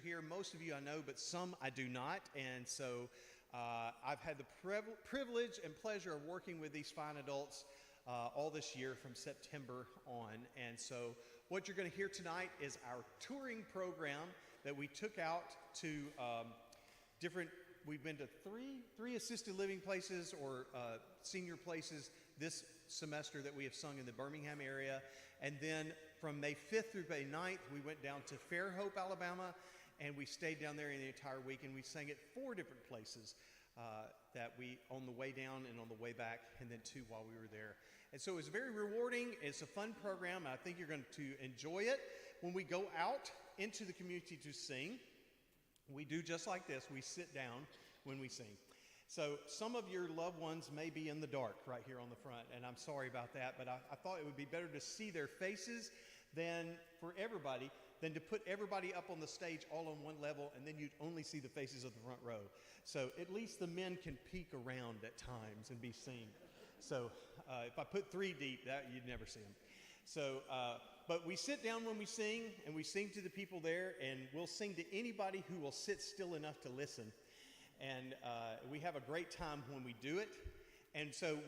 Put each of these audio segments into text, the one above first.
are here. Most of you I know, but some I do not. And so I've had the privilege and pleasure of working with these fine adults all this year from September on. And so what you're going to hear tonight is our touring program that we took out to we've been to three assisted living places or senior places this semester that we have sung in the Birmingham area. And then from May 5th through May 9th, we went down to Fairhope, Alabama, and we stayed down there the entire week, and we sang at 4 different places that we, on the way down and on the way back, and then 2 while we were there. And so it was very rewarding. It's a fun program. I think you're going to enjoy it. When we go out into the community to sing, we do just like this. We sit down when we sing. So some of your loved ones may be in the dark right here on the front, and I'm sorry about that, but I thought it would be better to see their faces than for everybody, than to put everybody up on the stage all on one level, and then you'd only see the faces of the front row. So at least the men can peek around at times and be seen. So if I put 3 deep, you'd never see them. So, but we sit down when we sing, and we sing to the people there, and we'll sing to anybody who will sit still enough to listen. And we have a great time when we do it. And so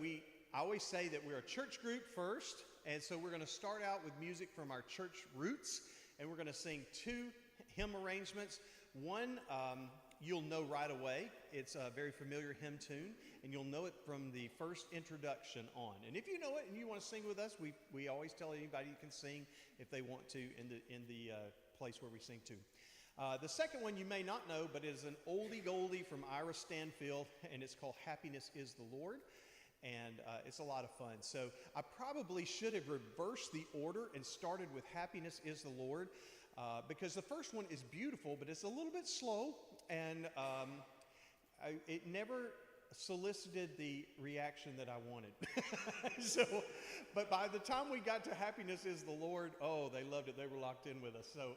I always say that we're a church group first. And so we're going to start out with music from our church roots. And we're going to sing 2 hymn arrangements. One you'll know right away. It's a very familiar hymn tune. And you'll know it from the first introduction on. And if you know it and you want to sing with us, we always tell anybody you can sing if they want to in the place where we sing to. The second one you may not know, but it is an oldie goldie from Ira Stanfield, and it's called Happiness is the Lord, and it's a lot of fun. So I probably should have reversed the order and started with Happiness is the Lord, because the first one is beautiful, but it's a little bit slow, and it never solicited the reaction that I wanted. But by the time we got to Happiness is the Lord, oh, they loved it. They were locked in with us. So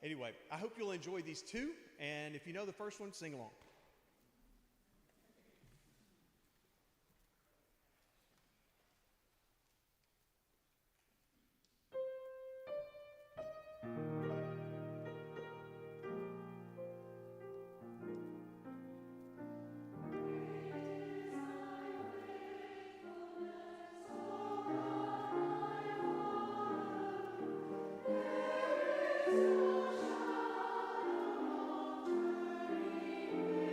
anyway, I hope you'll enjoy these 2. And if you know the first one, sing along. Thank you.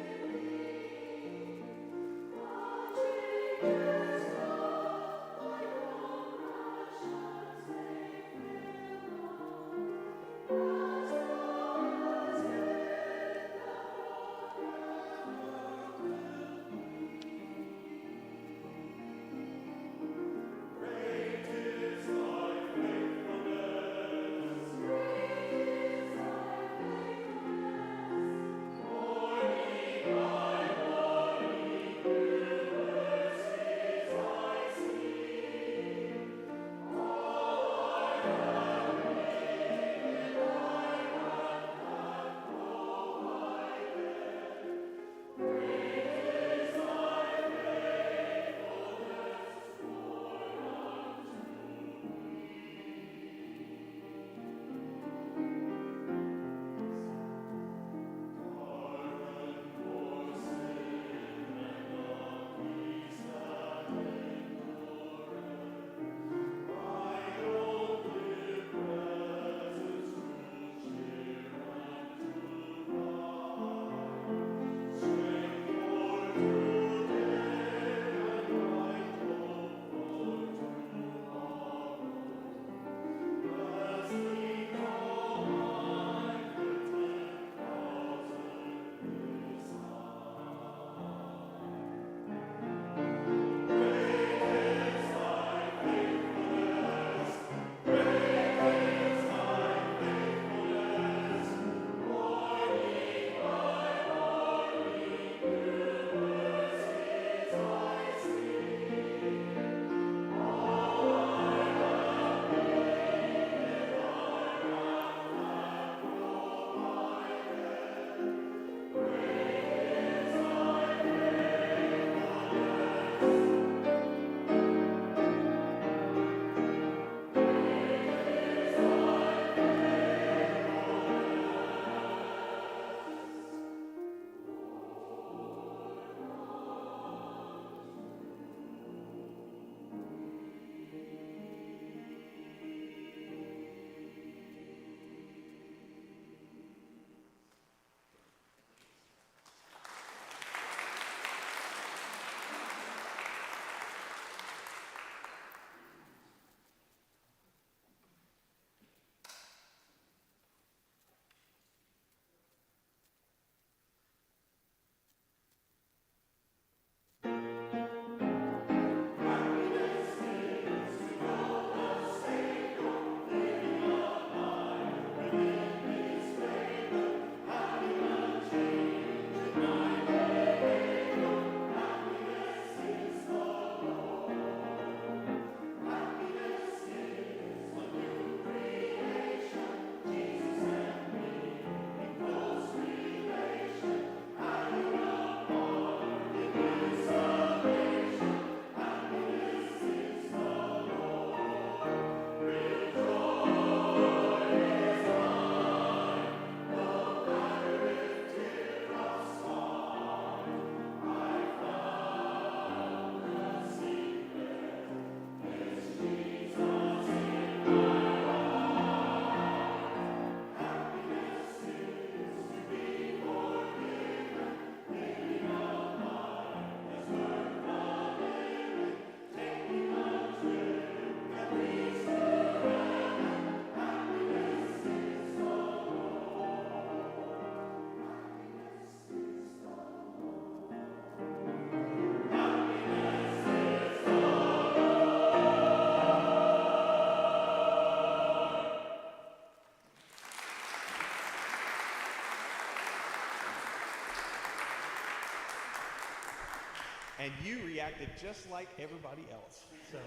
and you reacted just like everybody else. So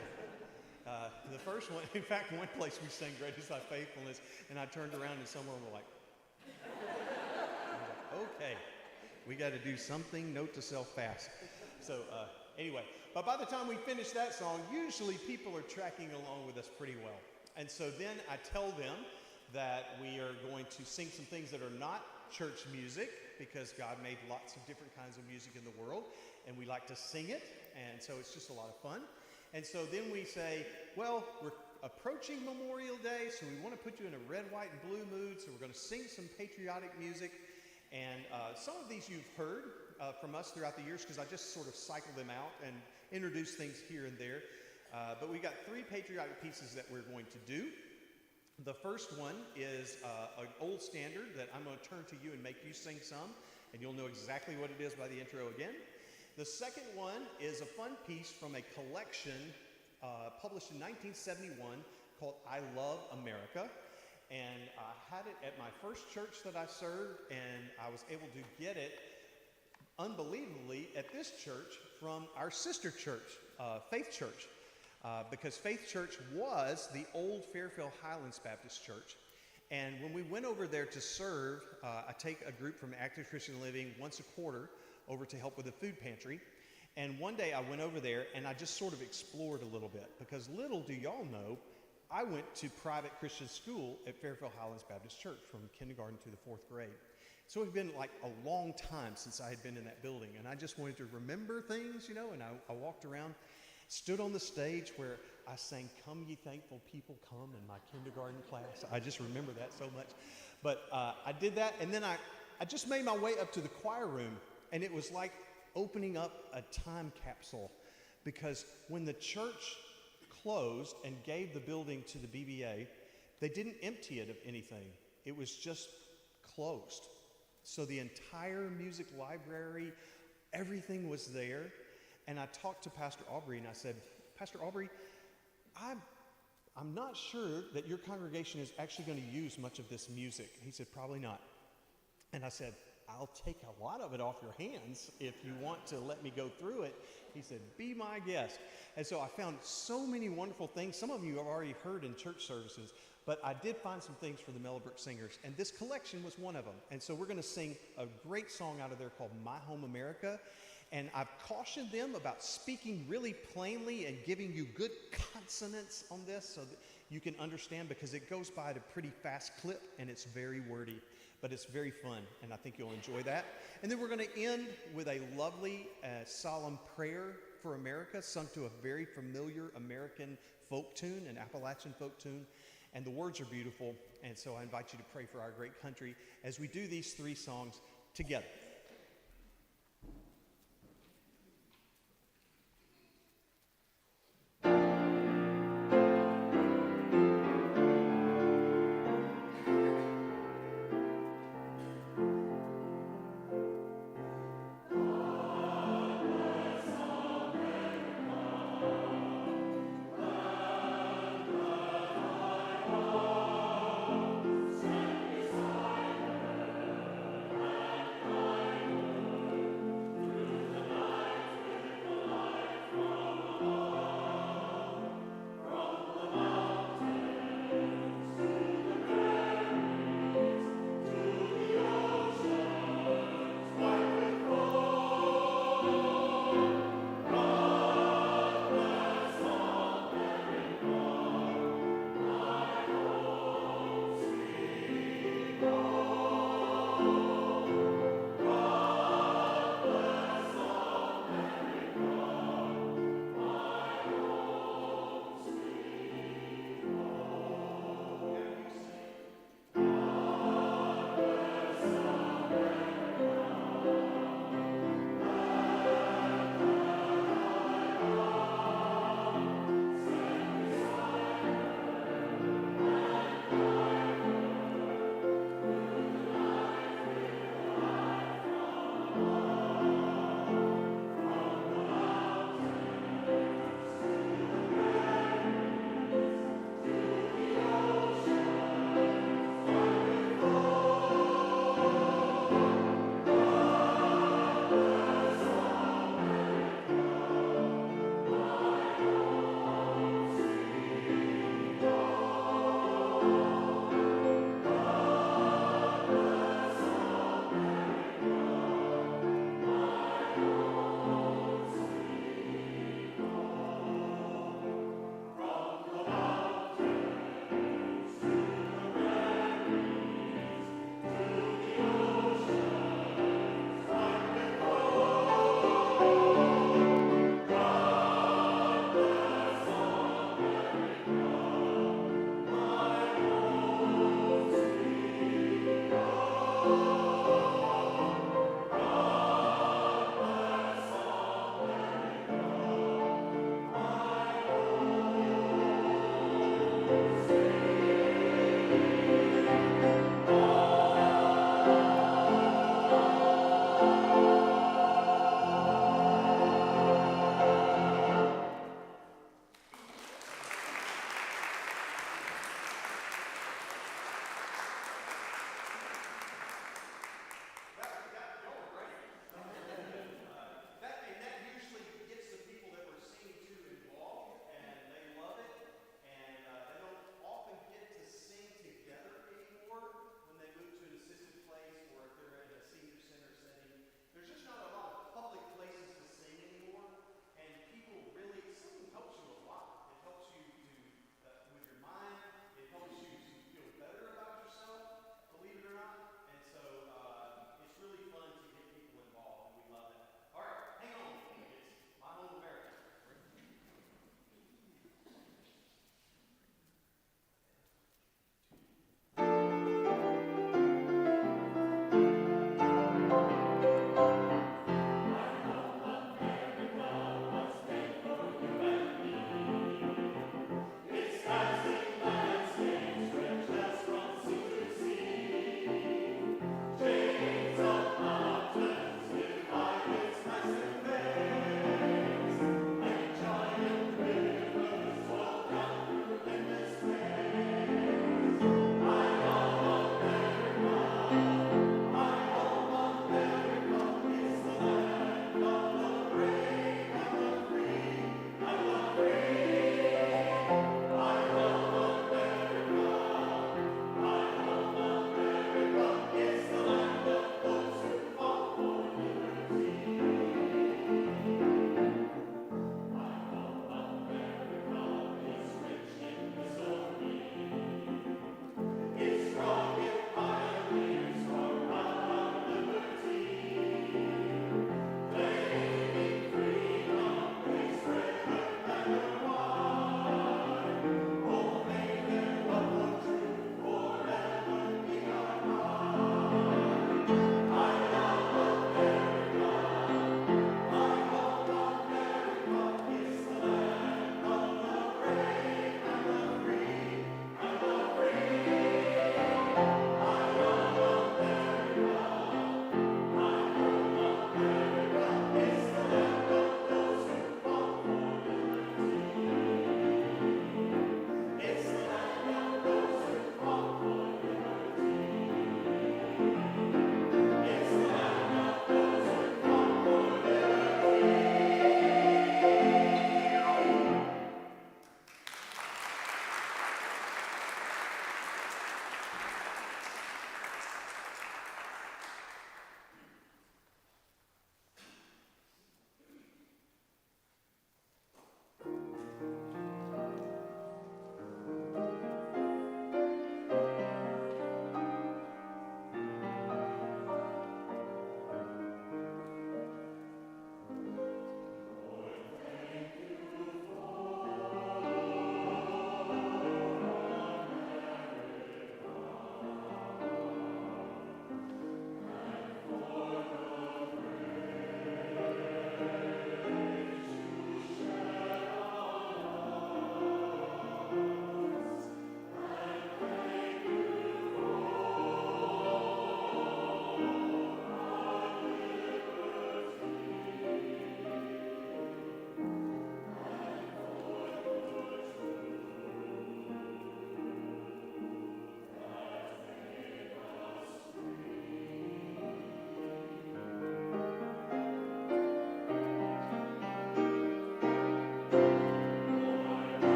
the first one, in fact, one place we sang Great Is Thy Faithfulness, and I turned around and someone was like, okay, we got to do something, note to self fast. So anyway, but by the time we finish that song, usually people are tracking along with us pretty well. And so then I tell them that we are going to sing some things that are not church music, because God made lots of different kinds of music in the world, and we like to sing it, and so it's just a lot of fun. And so then we say, well, we're approaching Memorial Day, so we want to put you in a red, white, and blue mood, so we're going to sing some patriotic music. And some of these you've heard from us throughout the years, because I just sort of cycle them out and introduce things here and there. But we got 3 patriotic pieces that we're going to do. The first one is an old standard that I'm going to turn to you and make you sing some, and you'll know exactly what it is by the intro again. The second one is a fun piece from a collection published in 1971 called I Love America. And I had it at my first church that I served, and I was able to get it, unbelievably, at this church from our sister church, Faith Church. Because Faith Church was the old Fairfield Highlands Baptist Church. And when we went over there to serve, I take a group from Active Christian Living once a quarter over to help with the food pantry. And one day I went over there and I just sort of explored a little bit, because little do y'all know, I went to private Christian school at Fairfield Highlands Baptist Church from kindergarten through the 4th grade. So it had been like a long time since I had been in that building, and I just wanted to remember things, you know, and I walked around, stood on the stage where I sang Come Ye Thankful People Come in my kindergarten class. I just remember that so much. But I did that, and then I just made my way up to the choir room, and it was like opening up a time capsule, because when the church closed and gave the building to the BBA, they didn't empty it of anything. It was just closed. So the entire music library, everything was there. And I talked to Pastor Aubrey and I said, Pastor Aubrey, I'm not sure that your congregation is actually going to use much of this music. He said, probably not. And I said, I'll take a lot of it off your hands if you want to let me go through it. He said, be my guest. And so I found so many wonderful things. Some of you have already heard in church services, but I did find some things for the Mellow singers, and this collection was one of them. And so we're going to sing a great song out of there called My Home America. And I've cautioned them about speaking really plainly and giving you good consonants on this so that you can understand, because it goes by at a pretty fast clip and it's very wordy, but it's very fun, and I think you'll enjoy that. And then we're going to end with a lovely, solemn prayer for America, sung to a very familiar American folk tune, an Appalachian folk tune. And the words are beautiful, and so I invite you to pray for our great country as we do these 3 songs together.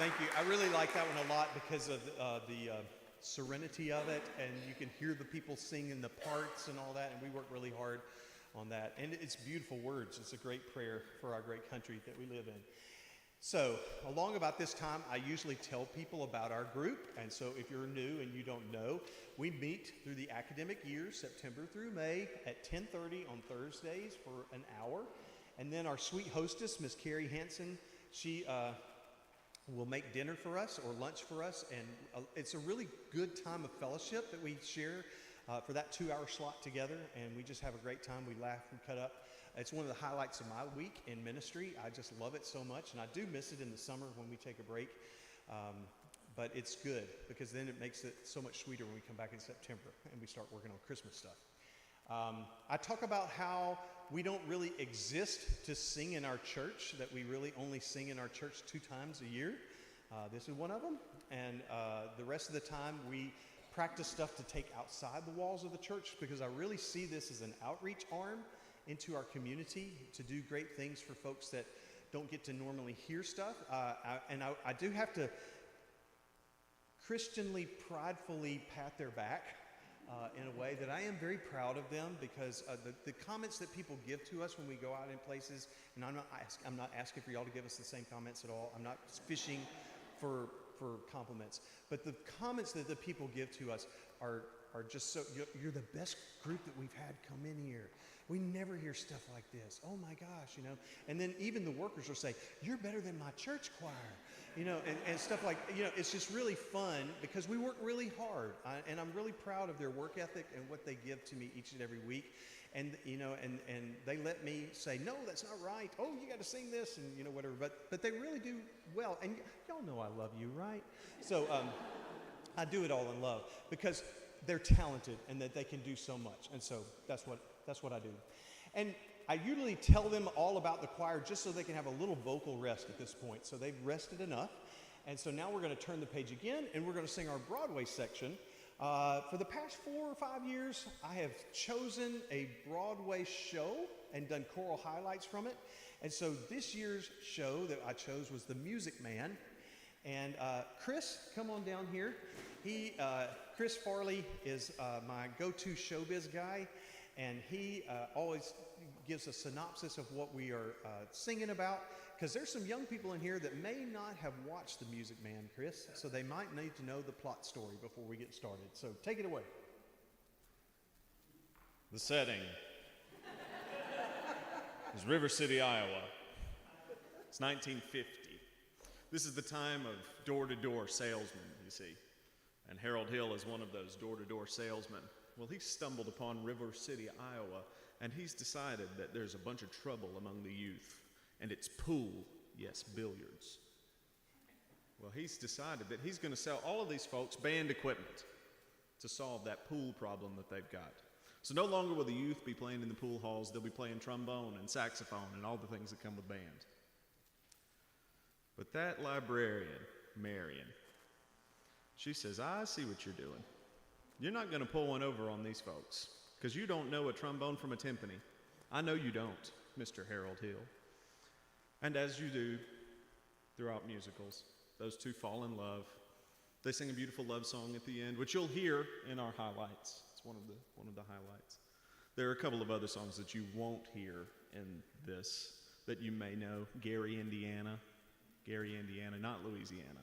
Thank you. I really like that one a lot because of the serenity of it, and you can hear the people singing the parts and all that, and we work really hard on that. And it's beautiful words. It's a great prayer for our great country that we live in. So, along about this time, I usually tell people about our group, and so if you're new and you don't know, we meet through the academic year, September through May, at 10:30 on Thursdays for an hour. And then our sweet hostess, Miss Carrie Hansen, she will make dinner for us or lunch for us, and it's a really good time of fellowship that we share for that 2-hour slot together, and we just have a great time. We laugh and cut up. It's one of the highlights of my week in ministry. I just love it so much, and I do miss it in the summer when we take a break, but it's good because then it makes it so much sweeter when we come back in September and we start working on Christmas stuff. I talk about how we don't really exist to sing in our church, that we really only sing in our church 2 times a year. This is one of them, and the rest of the time we practice stuff to take outside the walls of the church, because I really see this as an outreach arm into our community to do great things for folks that don't get to normally hear stuff. I do have to Christianly, pridefully pat their back in a way that I am very proud of them, because the comments that people give to us when we go out in places, and I'm not asking for y'all to give us the same comments at all. I'm not fishing for compliments, but the comments that the people give to us are just so, you're the best group that we've had come in here. We never hear stuff like this. Oh my gosh, And then even the workers will say, you're better than my church choir, and stuff like, it's just really fun because we work really hard. And I'm really proud of their work ethic and what they give to me each and every week. And, and they let me say, no, that's not right. Oh, you got to sing this and, whatever. But they really do well. And y'all know I love you, right? So I do it all in love because they're talented and that they can do so much. And so that's what I do. And I usually tell them all about the choir just so they can have a little vocal rest at this point. So they've rested enough. And so now we're going to turn the page again, and we're going to sing our Broadway section. For the past 4 or 5 years, I have chosen a Broadway show and done choral highlights from it. And so this year's show that I chose was The Music Man. And Chris, come on down here. Chris Farley is my go-to showbiz guy, and he always gives a synopsis of what we are singing about, because there's some young people in here that may not have watched The Music Man, Chris, so they might need to know the plot story before we get started. So take it away. The setting is River City, Iowa. It's 1950. This is the time of door-to-door salesmen, you see. And Harold Hill is one of those door-to-door salesmen. Well, he stumbled upon River City, Iowa, and he's decided that there's a bunch of trouble among the youth. And it's pool, yes, billiards. Well, he's decided that he's going to sell all of these folks band equipment to solve that pool problem that they've got. So no longer will the youth be playing in the pool halls. They'll be playing trombone and saxophone and all the things that come with band. But that librarian, Marion, she says, I see what you're doing. You're not going to pull one over on these folks because you don't know a trombone from a timpani. I know you don't, Mr. Harold Hill. And as you do throughout musicals, those two fall in love. They sing a beautiful love song at the end, which you'll hear in our highlights. It's one of the highlights. There are a couple of other songs that you won't hear in this that you may know. Gary, Indiana, not Louisiana.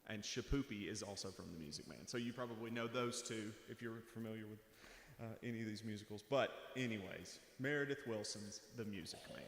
And Shapoopy is also from The Music Man. So you probably know those two if you're familiar with any of these musicals. But anyways, Meredith Wilson's The Music Man.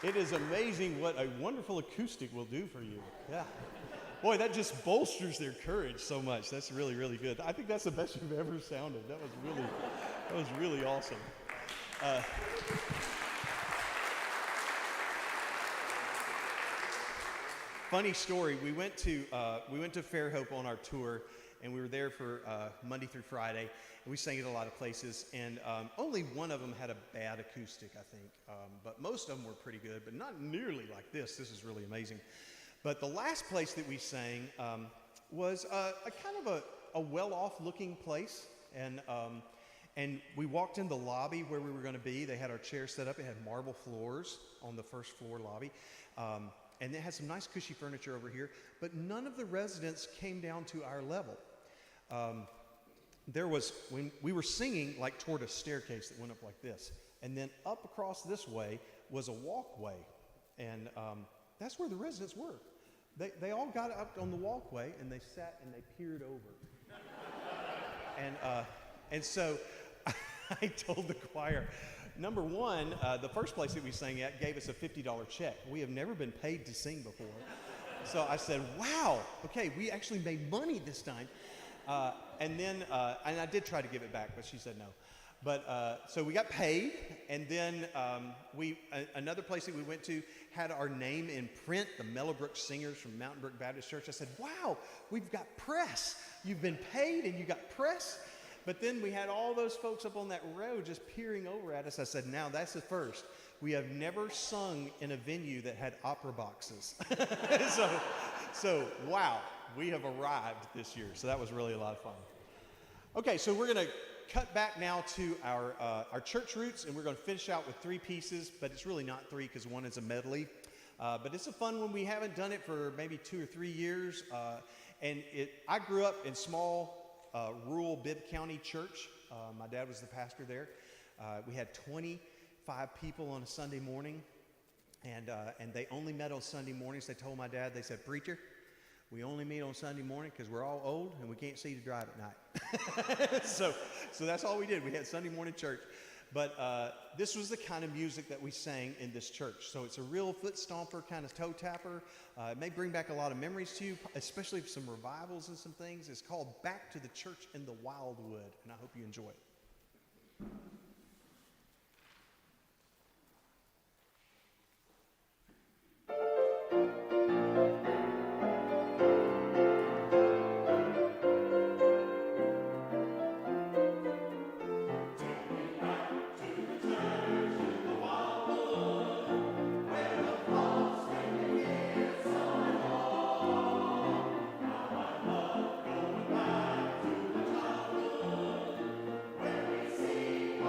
It is amazing what a wonderful acoustic will do for you. Yeah. Boy, that just bolsters their courage so much. That's really, really good. I think that's the best you've ever sounded. That was really awesome. Funny story. We went to Fairhope on our tour, and we were there for Monday through Friday. And we sang at a lot of places, and only one of them had a bad acoustic, I think. But most of them were pretty good, but not nearly like this. This is really amazing. But the last place that we sang was a kind of a well-off looking place, and we walked in the lobby where we were going to be. They had our chairs set up. It had marble floors on the first floor lobby. And it had some nice cushy furniture over here, but none of the residents came down to our level. When we were singing, like toward a staircase that went up like this, and then up across this way was a walkway, and that's where the residents were. They all got up on the walkway, and they sat and they peered over. And so I told the choir, number one, the first place that we sang at gave us a $50 check. We have never been paid to sing before. So I said, wow, okay, we actually made money this time. And I did try to give it back, but she said no. But so we got paid, and then another place that we went to had our name in print, the Mellow singers from Mountain Brook Baptist Church. I said, wow, we've got press. You've been paid and you got press? But then we had all those folks up on that row just peering over at us. I said, now that's the first. We have never sung in a venue that had opera boxes. So wow, we have arrived this year. So that was really a lot of fun. Okay, so we're going to cut back now to our church roots, and we're going to finish out with 3 pieces, but it's really not 3 because one is a medley. But it's a fun one. We haven't done it for maybe 2 or 3 years. I grew up in small rural Bibb County church. My dad was the pastor there. We had 25 people on a Sunday morning, and they only met on Sunday mornings. They told my dad, they said, preacher, we only meet on Sunday morning because we're all old and we can't see to drive at night. so that's all we did. We had Sunday morning church. But this was the kind of music that we sang in this church. So it's a real foot stomper, kind of toe tapper. It may bring back a lot of memories to you, especially some revivals and some things. It's called Back to the Church in the Wildwood, and I hope you enjoy it. Sing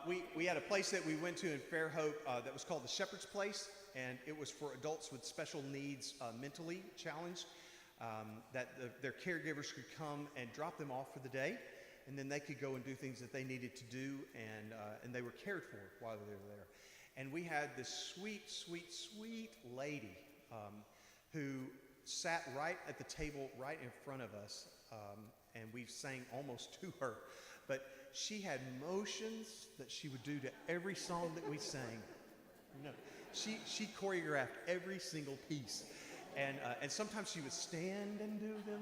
We had a place that we went to in Fairhope that was called the Shepherd's Place, and it was for adults with special needs, mentally challenged, that their caregivers could come and drop them off for the day, and then they could go and do things that they needed to do, and they were cared for while they were there. And we had this sweet, sweet, sweet lady who sat right at the table right in front of us, and we sang almost to her. But she had motions that she would do to every song that we sang. You know, she choreographed every single piece, and sometimes she would stand and do them,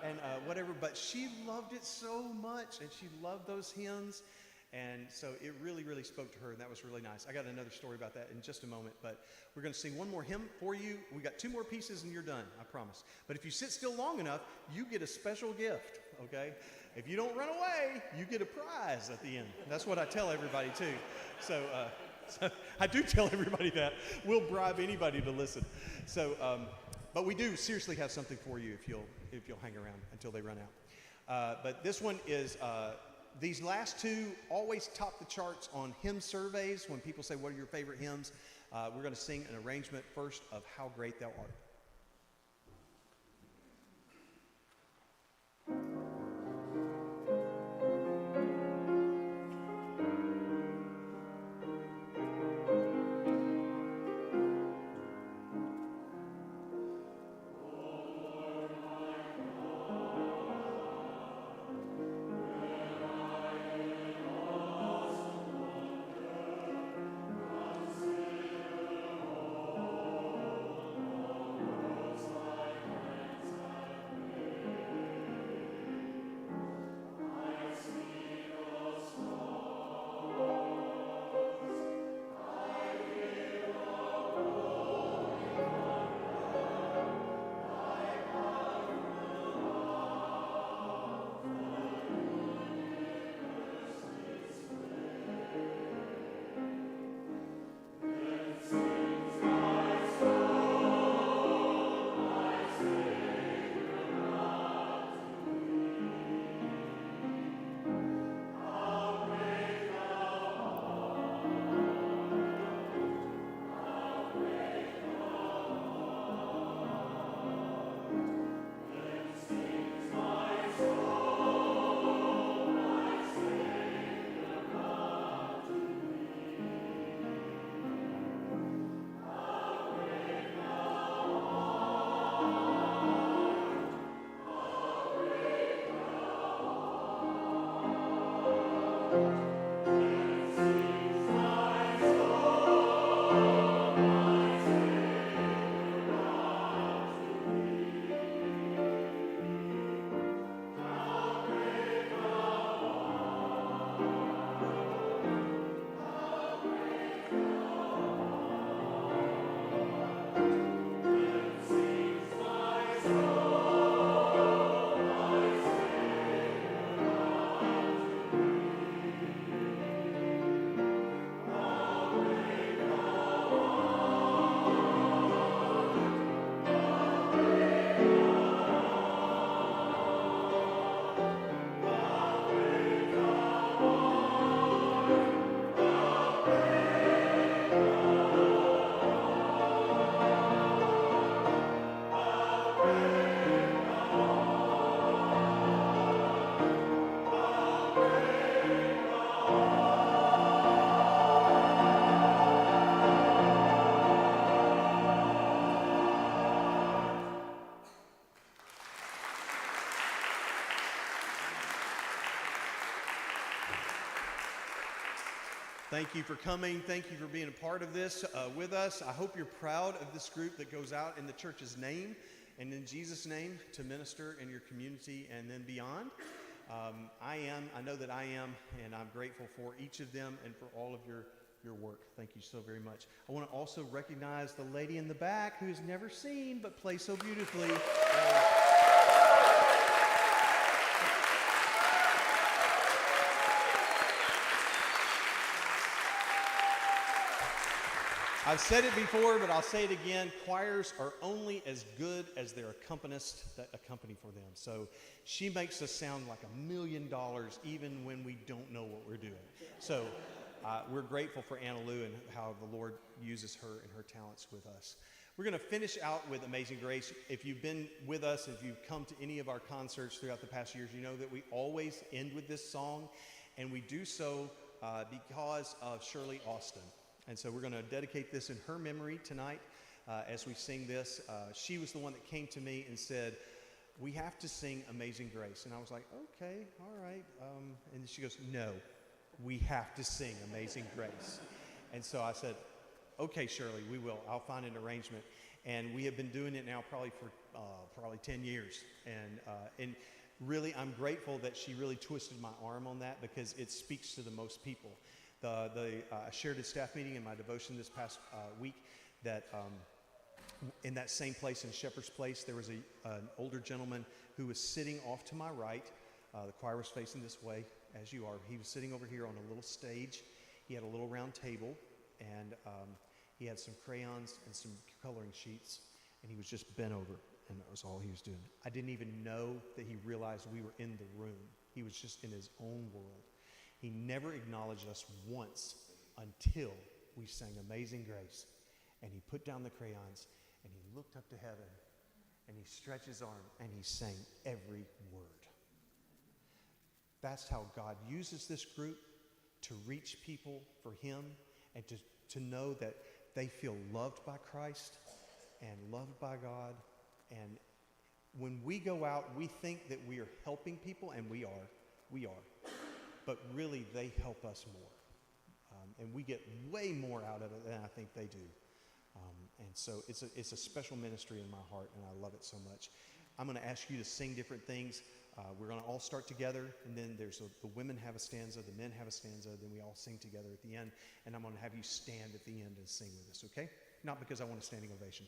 and whatever. But she loved it so much, and she loved those hymns, and so it really, really spoke to her, and that was really nice. I got another story about that in just a moment, but we're going to sing one more hymn for you. We got 2 more pieces, and you're done, I promise. But if you sit still long enough, you get a special gift, okay? If you don't run away, you get a prize at the end. That's what I tell everybody, too. So I do tell everybody that. We'll bribe anybody to listen. So, but we do seriously have something for you if you'll hang around until they run out. But this one is... these last 2 always top the charts on hymn surveys. When people say, what are your favorite hymns? We're going to sing an arrangement first of How Great Thou Art. Thank you for coming. Thank you for being a part of this with us. I hope you're proud of this group that goes out in the church's name and in Jesus' name to minister in your community and then beyond. I know that I am, and I'm grateful for each of them and for all of your work. Thank you so very much. I want to also recognize the lady in the back who's never seen but plays so beautifully. I've said it before, but I'll say it again. Choirs are only as good as their accompanists that accompany for them. So she makes us sound like $1 million even when we don't know what we're doing. So we're grateful for Anna Lou and how the Lord uses her and her talents with us. We're going to finish out with Amazing Grace. If you've been with us, if you've come to any of our concerts throughout the past years, you know that we always end with this song, and we do so because of Shirley Austin. And so we're going to dedicate this in her memory tonight as we sing this. She was the one that came to me and said, we have to sing Amazing Grace. And I was like, okay, all right. And she goes, no, we have to sing Amazing Grace. And so I said, okay, Shirley, we will. I'll find an arrangement. And we have been doing it now probably for 10 years. And really, I'm grateful that she really twisted my arm on that, because it speaks to the most people. I shared at staff meeting in my devotion this past week that in that same place, in Shepherd's Place, there was an older gentleman who was sitting off to my right. The choir was facing this way, as you are. He was sitting over here on a little stage. He had a little round table, and he had some crayons and some coloring sheets, and he was just bent over, and that was all he was doing. I didn't even know that he realized we were in the room. He was just in his own world. He never acknowledged us once until we sang Amazing Grace, and he put down the crayons, and he looked up to heaven, and he stretched his arm, and he sang every word. That's how God uses this group to reach people for him, and to know that they feel loved by Christ and loved by God. And when we go out, we think that we are helping people, and we are. But really, they help us more. And we get way more out of it than I think they do. And so it's a special ministry in my heart, and I love it so much. I'm going to ask you to sing different things. We're going to all start together, and then the women have a stanza, the men have a stanza, then we all sing together at the end, and I'm going to have you stand at the end and sing with us, okay? Not because I want a standing ovation.